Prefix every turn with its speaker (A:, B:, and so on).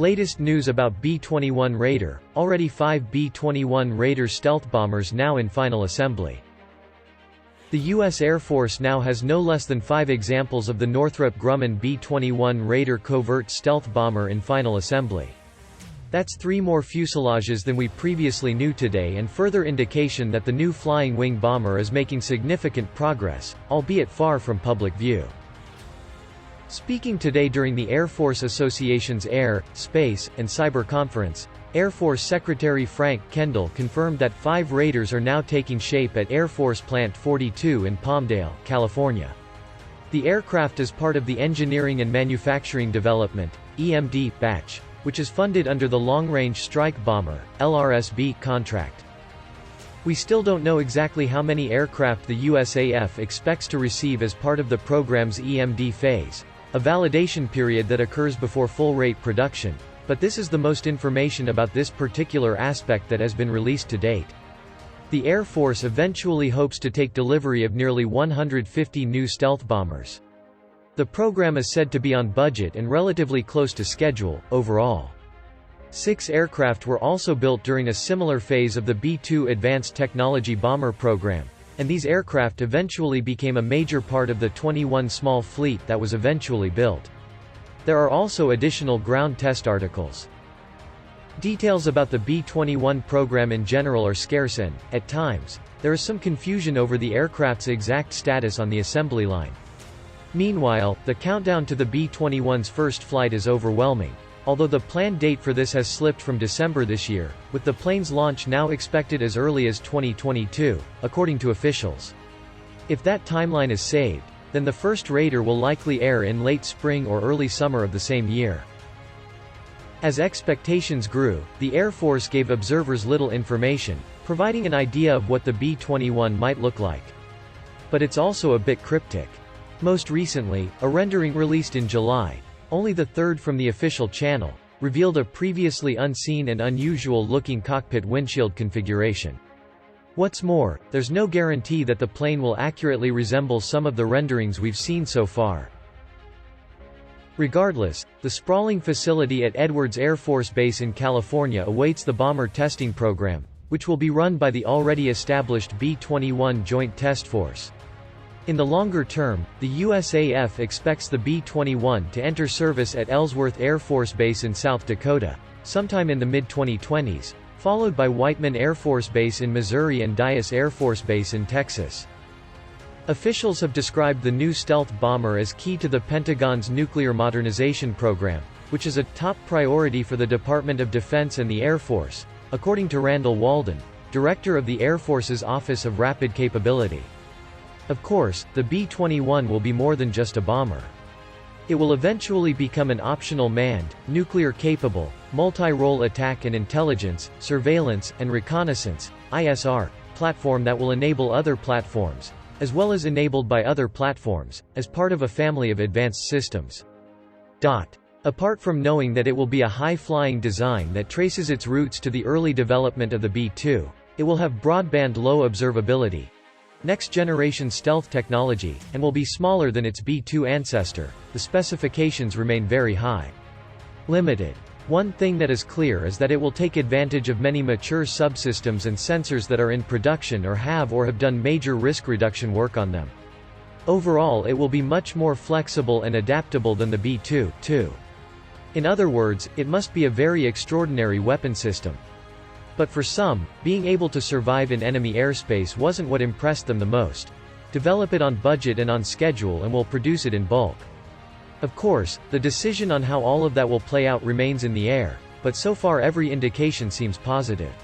A: Latest news about B-21 Raider, already 5 B-21 Raider stealth bombers now in final assembly. The U.S. Air Force now has no less than 5 examples of the Northrop Grumman B-21 Raider covert stealth bomber in final assembly. That's 3 more fuselages than we previously knew today, and further indication that the new flying wing bomber is making significant progress, albeit far from public view. Speaking today during the Air Force Association's Air, Space, and Cyber Conference, Air Force Secretary Frank Kendall confirmed that 5 Raiders are now taking shape at Air Force Plant 42 in Palmdale, California. The aircraft is part of the Engineering and Manufacturing Development (EMD) batch, which is funded under the Long Range Strike Bomber (LRSB) contract. We still don't know exactly how many aircraft the USAF expects to receive as part of the program's EMD phase, a validation period that occurs before full-rate production, but this is the most information about this particular aspect that has been released to date. The Air Force eventually hopes to take delivery of nearly 150 new stealth bombers. The program is said to be on budget and relatively close to schedule, overall. 6 aircraft were also built during a similar phase of the B-2 Advanced Technology Bomber program, and these aircraft eventually became a major part of the 21 small fleet that was eventually built. There are also additional ground test articles. Details about the B-21 program in general are scarce and, at times, there is some confusion over the aircraft's exact status on the assembly line. Meanwhile, the countdown to the B-21's first flight is overwhelming, although the planned date for this has slipped from December this year, with the plane's launch now expected as early as 2022, according to officials. If that timeline is saved, then the first Raider will likely air in late spring or early summer of the same year. As expectations grew, the Air Force gave observers little information, providing an idea of what the B-21 might look like. But it's also a bit cryptic. Most recently, a rendering released in July, only the third from the official channel, revealed a previously unseen and unusual-looking cockpit windshield configuration. What's more, there's no guarantee that the plane will accurately resemble some of the renderings we've seen so far. Regardless, the sprawling facility at Edwards Air Force Base in California awaits the bomber testing program, which will be run by the already established B-21 Joint Test Force. In the longer term, the USAF expects the B-21 to enter service at Ellsworth Air Force Base in South Dakota, sometime in the mid-2020s, followed by Whiteman Air Force Base in Missouri and Dyess Air Force Base in Texas. Officials have described the new stealth bomber as key to the Pentagon's nuclear modernization program, which is a top priority for the Department of Defense and the Air Force, according to Randall Walden, director of the Air Force's Office of Rapid Capability. Of course, the B-21 will be more than just a bomber. It will eventually become an optional manned, nuclear-capable, multi-role attack and intelligence, surveillance, and reconnaissance (ISR) platform that will enable other platforms, as well as enabled by other platforms, as part of a family of advanced systems. Apart from knowing that it will be a high-flying design that traces its roots to the early development of the B-2, it will have broadband low observability, next-generation stealth technology, and will be smaller than its B-2 ancestor. The specifications remain very high. Limited. One thing that is clear is that it will take advantage of many mature subsystems and sensors that are in production or have done major risk reduction work on them. Overall, it will be much more flexible and adaptable than the B-2, too. In other words, it must be a very extraordinary weapon system. But for some, being able to survive in enemy airspace wasn't what impressed them the most. Develop it on budget and on schedule and we'll produce it in bulk. Of course, the decision on how all of that will play out remains in the air, but so far every indication seems positive.